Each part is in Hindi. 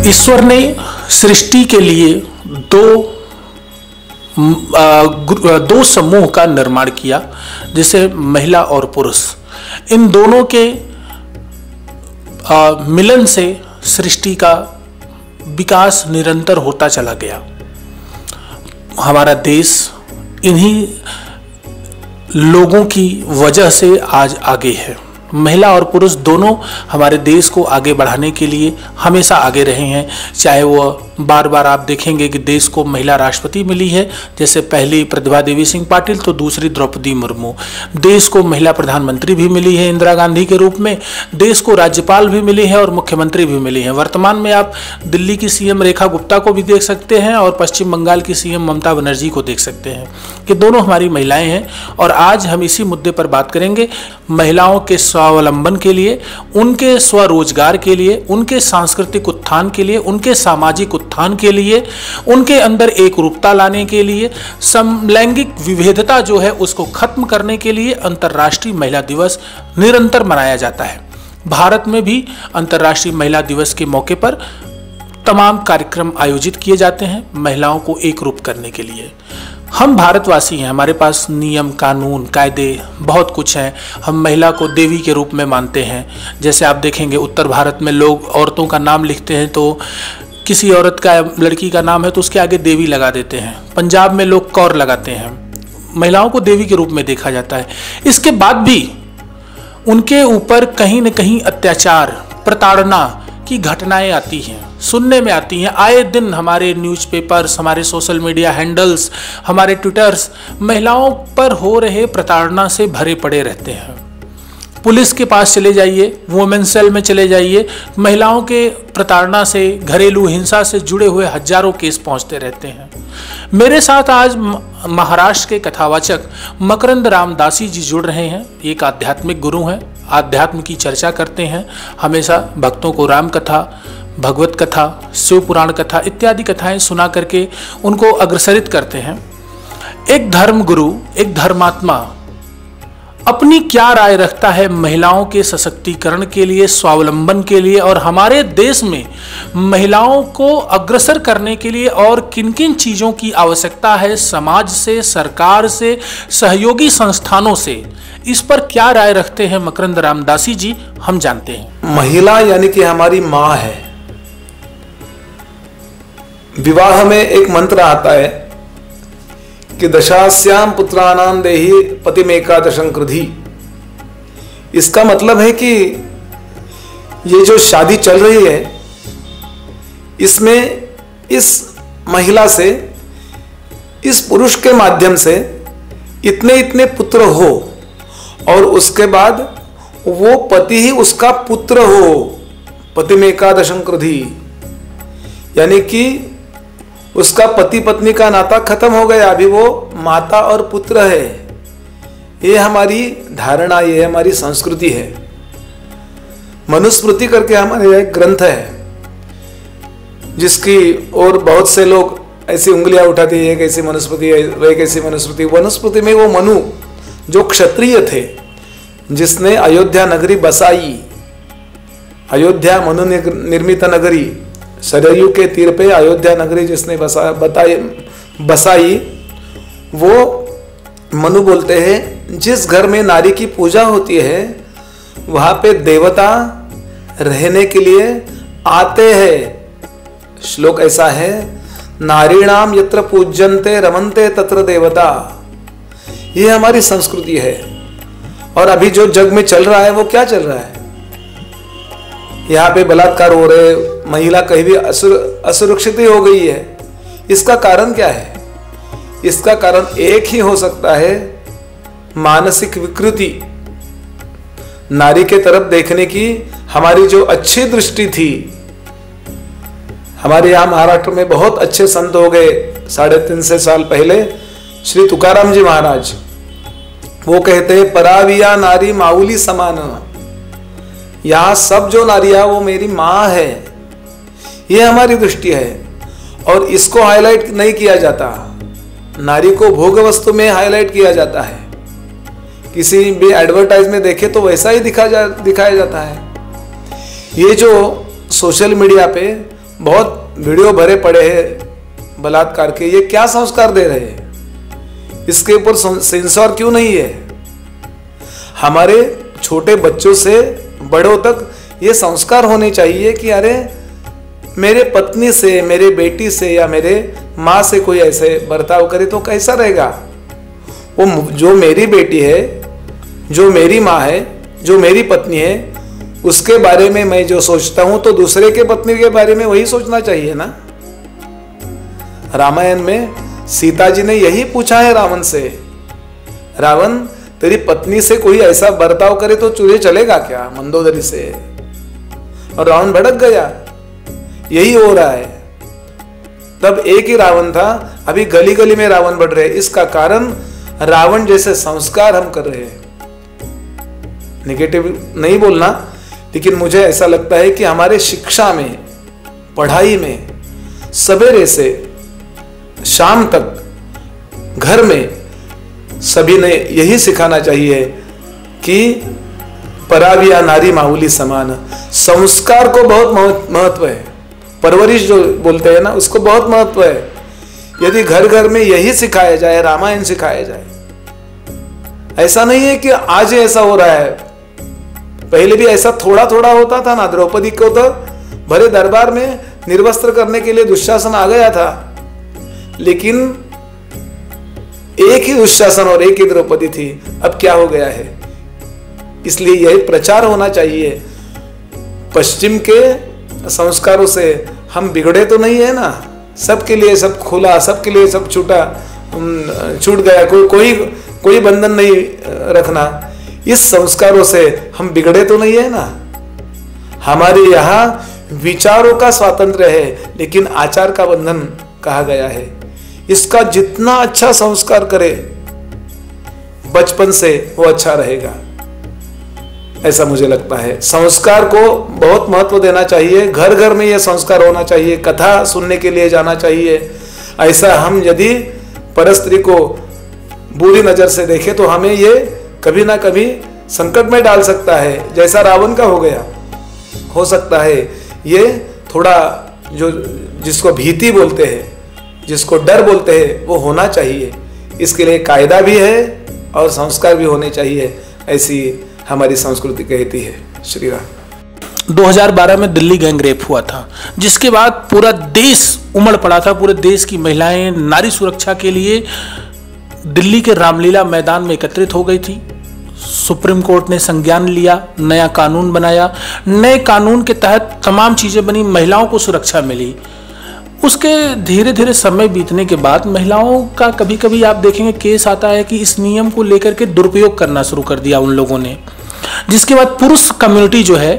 ईश्वर ने सृष्टि के लिए दो समूह का निर्माण किया, जैसे महिला और पुरुष। इन दोनों के मिलन से सृष्टि का विकास निरंतर होता चला गया। हमारा देश इन्हीं लोगों की वजह से आज आगे है। महिला और पुरुष दोनों हमारे देश को आगे बढ़ाने के लिए हमेशा आगे रहे हैं। चाहे वो बार बार आप देखेंगे कि देश को महिला राष्ट्रपति मिली है, जैसे पहली प्रतिभा देवी सिंह पाटिल तो दूसरी द्रौपदी मुर्मू। देश को महिला प्रधानमंत्री भी मिली है इंदिरा गांधी के रूप में, देश को राज्यपाल भी मिली है और मुख्यमंत्री भी मिली है। वर्तमान में आप दिल्ली की सीएम रेखा गुप्ता को भी देख सकते हैं और पश्चिम बंगाल की सीएम ममता बनर्जी को देख सकते हैं कि दोनों हमारी महिलाएं हैं। और आज हम इसी मुद्दे पर बात करेंगे, महिलाओं के स्वावलंबन के लिए, उनके स्वरोजगार के लिए, उनके सांस्कृतिक उत्थान के लिए, उनके सामाजिक उत्थान के लिए, उनके अंदर एक रूपता लाने के लिए, समलैंगिक विभेदता जो है उसको खत्म करने के लिए अंतर्राष्ट्रीय महिला दिवस निरंतर मनाया जाता है। भारत में भी अंतर्राष्ट्रीय महिला दिवस के मौके पर तमाम कार्यक्रम आयोजित किए जाते हैं महिलाओं को एक रूप करने के लिए। हम भारतवासी हैं, हमारे पास नियम कानून कायदे बहुत कुछ हैं। हम महिला को देवी के रूप में मानते हैं। जैसे आप देखेंगे उत्तर भारत में लोग औरतों का नाम लिखते हैं तो किसी औरत का, लड़की का नाम है तो उसके आगे देवी लगा देते हैं। पंजाब में लोग कौर लगाते हैं। महिलाओं को देवी के रूप में देखा जाता है। इसके बाद भी उनके ऊपर कहीं न कहीं अत्याचार, प्रताड़ना की घटनाएं आती हैं, सुनने में आती हैं। आए दिन हमारे न्यूज़पेपर्स, हमारे सोशल मीडिया हैंडल्स, हमारे ट्विटर्स महिलाओं पर हो रहे प्रताड़ना से भरे पड़े रहते हैं। पुलिस के पास चले जाइए, वुमेन सेल में चले जाइए, महिलाओं के प्रताड़ना से, घरेलू हिंसा से जुड़े हुए हजारों केस पहुंचते रहते हैं। मेरे साथ आज महाराष्ट्र के कथावाचक मकरंद रामदासी जी जुड़ रहे हैं। एक आध्यात्मिक गुरु हैं, आध्यात्म की चर्चा करते हैं, हमेशा भक्तों को राम कथा, भगवत कथा, शिव पुराण कथा इत्यादि कथाएं सुना करके उनको अग्रसरित करते हैं। एक धर्म गुरु, एक धर्मात्मा अपनी क्या राय रखता है महिलाओं के सशक्तिकरण के लिए, स्वावलंबन के लिए, और हमारे देश में महिलाओं को अग्रसर करने के लिए और किन किन चीज़ों की आवश्यकता है समाज से, सरकार से, सहयोगी संस्थानों से, इस पर क्या राय रखते हैं मकरंद रामदासी जी, हम जानते हैं। महिला यानी कि हमारी माँ है। विवाह में एक मंत्र आता है कि दशास्याम पुत्राणां देहि पतिमेकादशं कृधि। इसका मतलब है कि ये जो शादी चल रही है इसमें इस महिला से, इस पुरुष के माध्यम से इतने इतने पुत्र हो और उसके बाद वो पति ही उसका पुत्र हो। पतिमेकादशं कृधि यानी कि उसका पति पत्नी का नाता खत्म हो गया, अभी वो माता और पुत्र है। ये हमारी धारणा, ये हमारी संस्कृति है। मनुस्मृति करके हमारे एक ग्रंथ है जिसकी और बहुत से लोग ऐसी उंगलियां उठाते हैं, ये कैसी मनुस्मृति है, वह कैसी मनुस्मृति। मनुस्मृति में वो मनु जो क्षत्रिय थे, जिसने अयोध्या नगरी बसाई, अयोध्या मनु निर्मित नगरी, सरयू के तीर पे अयोध्या नगरी जिसने बसाई, वो मनु बोलते हैं जिस घर में नारी की पूजा होती है वहां पे देवता रहने के लिए आते हैं। श्लोक ऐसा है, नारीणाम यत्र पूज्यन्ते रमन्ते तत्र देवता। ये हमारी संस्कृति है। और अभी जो जग में चल रहा है वो क्या चल रहा है? यहाँ पे बलात्कार हो रहे, महिला कहीं भी असुरक्षित हो गई है। इसका कारण क्या है? इसका कारण एक ही हो सकता है, मानसिक विकृति। नारी के तरफ देखने की हमारी जो अच्छी दृष्टि थी, हमारे यहाँ महाराष्ट्र में बहुत अच्छे संत हो गए 350 साल पहले, श्री तुकाराम जी महाराज, वो कहते हैं पराविया नारी माऊली समान। यहां सब जो नारियां वो मेरी मां है, ये हमारी दृष्टि है। और इसको हाईलाइट नहीं किया जाता, नारी को भोग वस्तु में हाईलाइट किया जाता है। किसी भी एडवर्टाइज में देखे तो वैसा ही दिखाया जाता है। ये जो सोशल मीडिया पे बहुत वीडियो भरे पड़े हैं बलात्कार के, ये क्या संस्कार दे रहे हैं? इसके ऊपर सेंसर क्यों नहीं है? हमारे छोटे बच्चों से बड़ों तक ये संस्कार होने चाहिए कि अरे मेरे पत्नी से, मेरे बेटी से या मेरे माँ से कोई ऐसे बर्ताव करे तो कैसा रहेगा? वो जो मेरी बेटी है, जो मेरी माँ है, जो मेरी पत्नी है, उसके बारे में मैं जो सोचता हूं तो दूसरे के पत्नी के बारे में वही सोचना चाहिए ना। रामायण में सीता जी ने यही पूछा है रावण से, रावण तेरी पत्नी से कोई ऐसा बर्ताव करे तो तुझे चलेगा क्या? मंदोदरी से। और रावण भड़क गया। यही हो रहा है। तब एक ही रावण था, अभी गली गली में रावण बढ़ रहे। इसका कारण रावण जैसे संस्कार हम कर रहे हैं। नेगेटिव नहीं बोलना, लेकिन मुझे ऐसा लगता है कि हमारे शिक्षा में, पढ़ाई में, सवेरे से शाम तक घर में सभी ने यही सिखाना चाहिए कि पराविया नारी माऊली समान। संस्कार को बहुत महत्व है। परवरिश जो बोलते हैं ना, उसको बहुत महत्व है। यदि घर घर में यही सिखाया जाए, रामायण सिखाया जाए। ऐसा नहीं है कि आज ऐसा हो रहा है, पहले भी ऐसा थोड़ा थोड़ा होता था ना। द्रौपदी को तो भरे दरबार में निर्वस्त्र करने के लिए दुशासन आ गया था, लेकिन एक ही दुशासन और एक ही द्रौपदी थी। अब क्या हो गया है? इसलिए यह प्रचार होना चाहिए। पश्चिम के संस्कारों से हम बिगड़े तो नहीं है ना। सबके लिए सब खुला, सबके लिए सब छूट गया, कोई बंधन नहीं रखना। इस संस्कारों से हम बिगड़े तो नहीं है ना। हमारे यहाँ विचारों का स्वातंत्र्य है, लेकिन आचार का बंधन कहा गया है। इसका जितना अच्छा संस्कार करे बचपन से, वो अच्छा रहेगा, ऐसा मुझे लगता है। संस्कार को बहुत महत्व देना चाहिए। घर घर में यह संस्कार होना चाहिए। कथा सुनने के लिए जाना चाहिए। ऐसा हम यदि परस्त्री को बुरी नजर से देखें तो हमें ये कभी ना कभी संकट में डाल सकता है, जैसा रावण का हो गया। हो सकता है ये थोड़ा जिसको भीति बोलते हैं, जिसको डर बोलते हैं, वो होना चाहिए। इसके लिए कायदा भी है और संस्कार भी होने चाहिए, ऐसी हमारी संस्कृति कहती है। श्री राम। 2012 में दिल्ली गैंग रेप हुआ था, जिसके बाद पूरा देश उमड़ पड़ा था। पूरे देश की महिलाएं नारी सुरक्षा के लिए दिल्ली के रामलीला मैदान में एकत्रित हो गई थी। सुप्रीम कोर्ट ने संज्ञान लिया, नया कानून बनाया। नए कानून के तहत तमाम चीजें बनी, महिलाओं को सुरक्षा मिली। उसके धीरे धीरे समय बीतने के बाद महिलाओं का कभी कभी आप देखेंगे केस आता है कि इस नियम को लेकर के दुरुपयोग करना शुरू कर दिया उन लोगों ने, जिसके बाद पुरुष कम्युनिटी जो है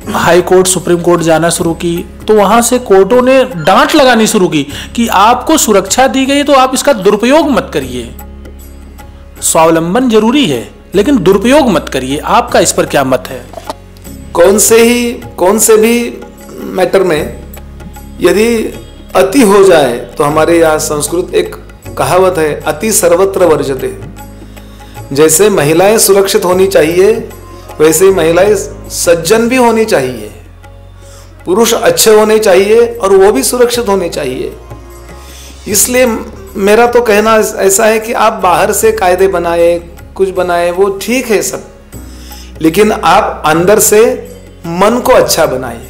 हाई कोर्ट, सुप्रीम कोर्ट जाना शुरू की। तो वहां से कोर्टों ने डांट लगानी शुरू की कि आपको सुरक्षा दी गई तो आप इसका दुरुपयोग मत करिए। स्वावलंबन जरूरी है, लेकिन दुरुपयोग मत करिए। आपका इस पर क्या मत है? कौन से भी मैटर में यदि अति हो जाए तो हमारे यहाँ संस्कृत एक कहावत है, अति सर्वत्र वर्जते। जैसे महिलाएं सुरक्षित होनी चाहिए, वैसे ही महिलाएं सज्जन भी होनी चाहिए। पुरुष अच्छे होने चाहिए और वो भी सुरक्षित होने चाहिए। इसलिए मेरा तो कहना ऐसा है कि आप बाहर से कायदे बनाए, कुछ बनाए, वो ठीक है सब, लेकिन आप अंदर से मन को अच्छा बनाइए।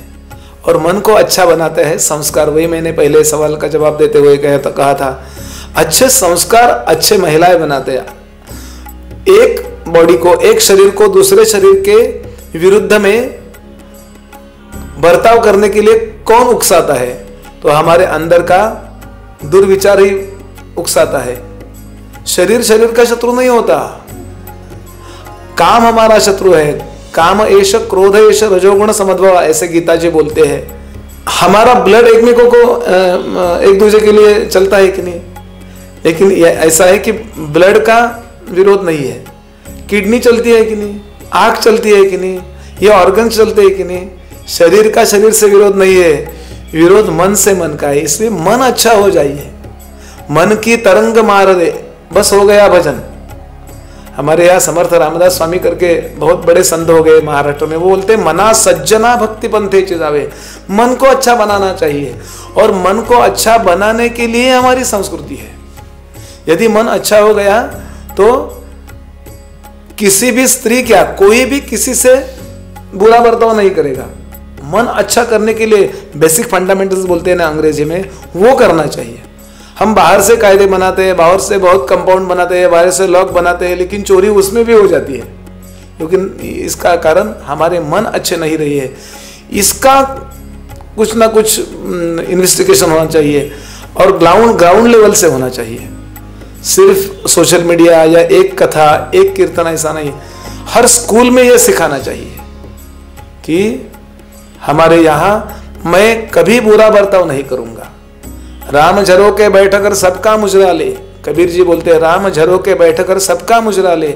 और मन को अच्छा बनाते हैं संस्कार। वही मैंने पहले सवाल का जवाब देते हुए कहा था, अच्छे संस्कार अच्छे महिलाएं बनाते हैं। एक बॉडी को, एक शरीर को दूसरे शरीर के विरुद्ध में बर्ताव करने के लिए कौन उकसाता है? तो हमारे अंदर का दुर्विचार ही उकसाता है। शरीर का शत्रु नहीं होता, काम हमारा शत्रु है। काम एष क्रोध एष रजोगुण समद्भव, ऐसे गीता जी बोलते हैं। हमारा ब्लड एक दूसरे के लिए चलता है कि नहीं? लेकिन ऐसा है कि ब्लड का विरोध नहीं है। किडनी चलती है कि नहीं? आंख चलती है कि नहीं? ये ऑर्गन चलते हैं कि नहीं? शरीर का शरीर से विरोध नहीं है, विरोध मन से मन का है। इसलिए मन अच्छा हो जाइए, मन की तरंग मार दे, बस हो गया भजन। हमारे यहाँ समर्थ रामदास स्वामी करके बहुत बड़े संत हो गए महाराष्ट्र में, वो बोलते हैं मना सज्जना भक्ति पंथे चिजावे, मन को अच्छा बनाना चाहिए, और मन को अच्छा बनाने के लिए हमारी संस्कृति है। यदि मन अच्छा हो गया तो किसी भी स्त्री, क्या कोई भी किसी से बुरा बर्ताव नहीं करेगा। मन अच्छा करने के लिए बेसिक फंडामेंटल्स बोलते हैं ना अंग्रेजी में, वो करना चाहिए। हम बाहर से कायदे बनाते हैं, बाहर से बहुत कंपाउंड बनाते हैं, बाहर से लॉक बनाते हैं, लेकिन चोरी उसमें भी हो जाती है, क्योंकि इसका कारण हमारे मन अच्छे नहीं रही है। इसका कुछ ना कुछ इन्वेस्टिगेशन होना चाहिए, और ग्राउंड लेवल से होना चाहिए। सिर्फ सोशल मीडिया या एक कथा, एक कीर्तन ऐसा नहीं, हर स्कूल में यह सिखाना चाहिए कि हमारे यहाँ मैं कभी बुरा बर्ताव नहीं करूंगा। राम झरो के बैठ कर सबका मुजरा ले, कबीर जी बोलते हैं, राम झरो के बैठ कर सबका मुजरा ले,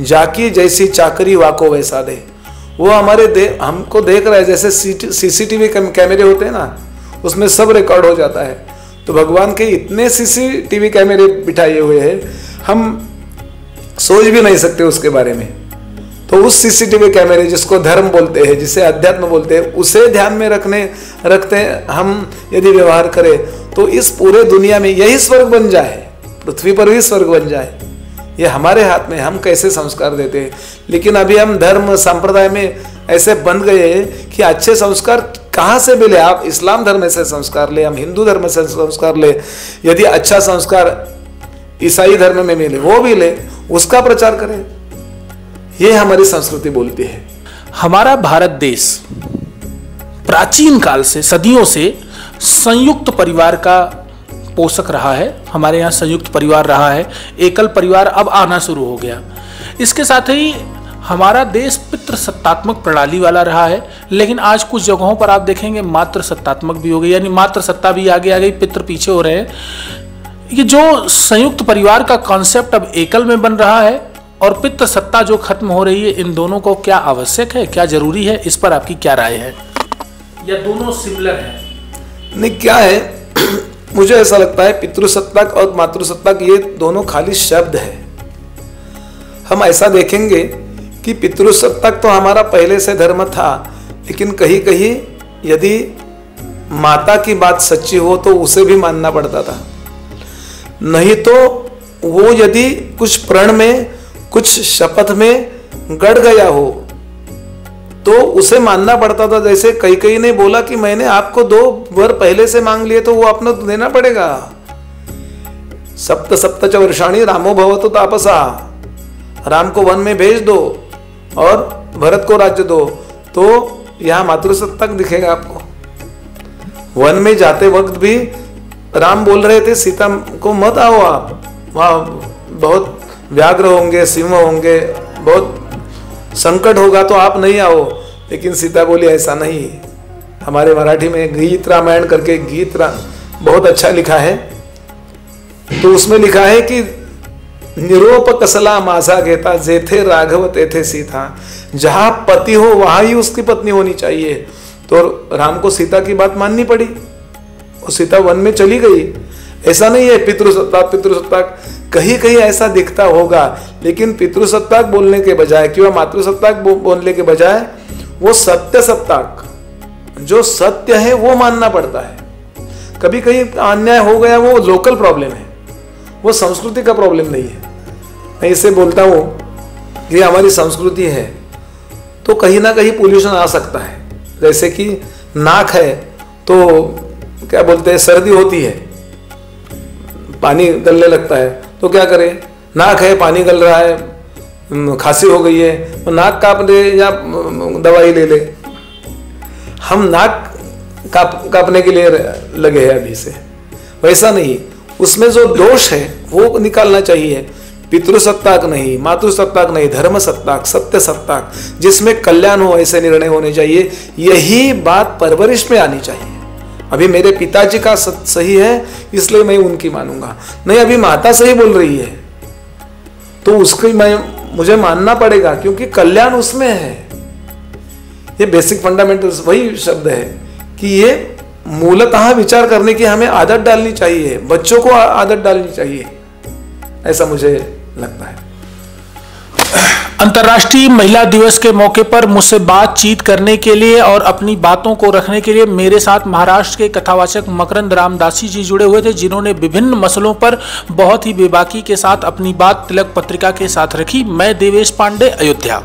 जाकी जैसी चाकरी वाको वैसा दे। वो हमारे हमको देख रहा है, जैसे सीसीटीवी कैमरे होते हैं ना, उसमें सब रिकॉर्ड हो जाता है। तो भगवान के इतने सीसीटीवी कैमरे बिठाए हुए हैं, हम सोच भी नहीं सकते उसके बारे में। तो उस सीसीटीवी कैमरे, जिसको धर्म बोलते हैं, जिसे अध्यात्म बोलते हैं, उसे ध्यान में रखते हम यदि व्यवहार करें तो इस पूरे दुनिया में यही स्वर्ग बन जाए, पृथ्वी पर भी स्वर्ग बन जाए। ये हमारे हाथ में, हम कैसे संस्कार देते हैं। लेकिन अभी हम धर्म संप्रदाय में ऐसे बन गए हैं कि अच्छे संस्कार कहाँ से मिले। आप इस्लाम धर्म से संस्कार ले, हम हिंदू धर्म से संस्कार ले, यदि अच्छा संस्कार ईसाई धर्म में मिले वो भी ले, उसका प्रचार करें। ये हमारी संस्कृति बोलती है। हमारा भारत देश प्राचीन काल से, सदियों से संयुक्त परिवार का पोषक रहा है। हमारे यहाँ संयुक्त परिवार रहा है, एकल परिवार अब आना शुरू हो गया। इसके साथ ही हमारा देश पितृसत्तात्मक प्रणाली वाला रहा है, लेकिन आज कुछ जगहों पर आप देखेंगे मातृ सत्तात्मक भी हो गई, यानी मातृ सत्ता भी आगे आ गई, पितृ पीछे हो रहे हैं। ये जो संयुक्त परिवार का कॉन्सेप्ट अब एकल में बन रहा है और पितृ सत्ता जो खत्म हो रही है, इन दोनों को क्या आवश्यक है, क्या जरूरी है, इस पर आपकी क्या राय है, या दोनों सिमिलर है? नहीं, क्या है, मुझे ऐसा लगता है पितृसत्ताक और मातृसत्ताक ये दोनों खाली शब्द है। हम ऐसा देखेंगे कि पितृसत्ताक तो हमारा पहले से धर्म था, लेकिन कहीं कहीं यदि माता की बात सच्ची हो तो उसे भी मानना पड़ता था। नहीं तो वो यदि कुछ प्रण में, कुछ शपथ में गड़ गया हो तो उसे मानना पड़ता था। जैसे कई ने बोला कि मैंने आपको 2 वर पहले से मांग लिए, तो वो आपने तो देना पड़ेगा। सप्त सप्त च वर्षाणि रामो भवतु तापसा, राम को वन में भेज दो और भरत को राज्य दो, तो यहां मातृसत्ताक दिखेगा आपको। वन में जाते वक्त भी राम बोल रहे थे सीता को मत आओ, आप वहां बहुत व्याघ्र होंगे, सिंह होंगे, बहुत संकट होगा, तो आप नहीं आओ। लेकिन सीता बोली ऐसा नहीं। हमारे मराठी में गीत रामायण करके गीत बहुत अच्छा लिखा है, तो उसमें लिखा है कि निरोप कसला माझा घेता, जेथे राघव तेथे सीता। जहां पति हो वहां ही उसकी पत्नी होनी चाहिए। तो राम को सीता की बात माननी पड़ी और सीता वन में चली गई। ऐसा नहीं है पितृसत्ताक कहीं कहीं ऐसा दिखता होगा, लेकिन पितृसत्ताक बोलने के बजाय किंवा मातृसत्ताक बोलने के बजाय वो सत्य सत्ताक, जो सत्य है वो मानना पड़ता है। कभी कहीं अन्याय हो गया, वो लोकल प्रॉब्लम है, वो संस्कृति का प्रॉब्लम नहीं है। मैं इसे बोलता हूं कि हमारी संस्कृति है तो कहीं ना कहीं पोल्यूशन आ सकता है। जैसे कि नाक है तो क्या बोलते हैं, सर्दी होती है, पानी गलने लगता है, तो क्या करें, नाक है, पानी गल रहा है, खांसी हो गई है, तो नाक काप दे या दवाई ले ले। हम नाक कापने के लिए लगे हैं अभी से, वैसा नहीं। उसमें जो दोष है वो निकालना चाहिए। पितृसत्ताक नहीं, मातृसत्ताक नहीं, धर्म सत्ताक, सत्य सत्ताक, जिसमें कल्याण हो, ऐसे निर्णय होने चाहिए। यही बात परवरिश में आनी चाहिए। अभी मेरे पिताजी का सही है इसलिए मैं उनकी मानूंगा, नहीं अभी माता सही बोल रही है तो उसकी मुझे मानना पड़ेगा, क्योंकि कल्याण उसमें है। ये बेसिक फंडामेंटल्स वही शब्द है कि ये मूलतः विचार करने की हमें आदत डालनी चाहिए, बच्चों को आदत डालनी चाहिए, ऐसा मुझे लगता है। अंतर्राष्ट्रीय महिला दिवस के मौके पर मुझसे बातचीत करने के लिए और अपनी बातों को रखने के लिए मेरे साथ महाराष्ट्र के कथावाचक मकरंद रामदासी जी जुड़े हुए थे, जिन्होंने विभिन्न मसलों पर बहुत ही बेबाकी के साथ अपनी बात तिलक पत्रिका के साथ रखी। मैं देवेश पांडे, अयोध्या।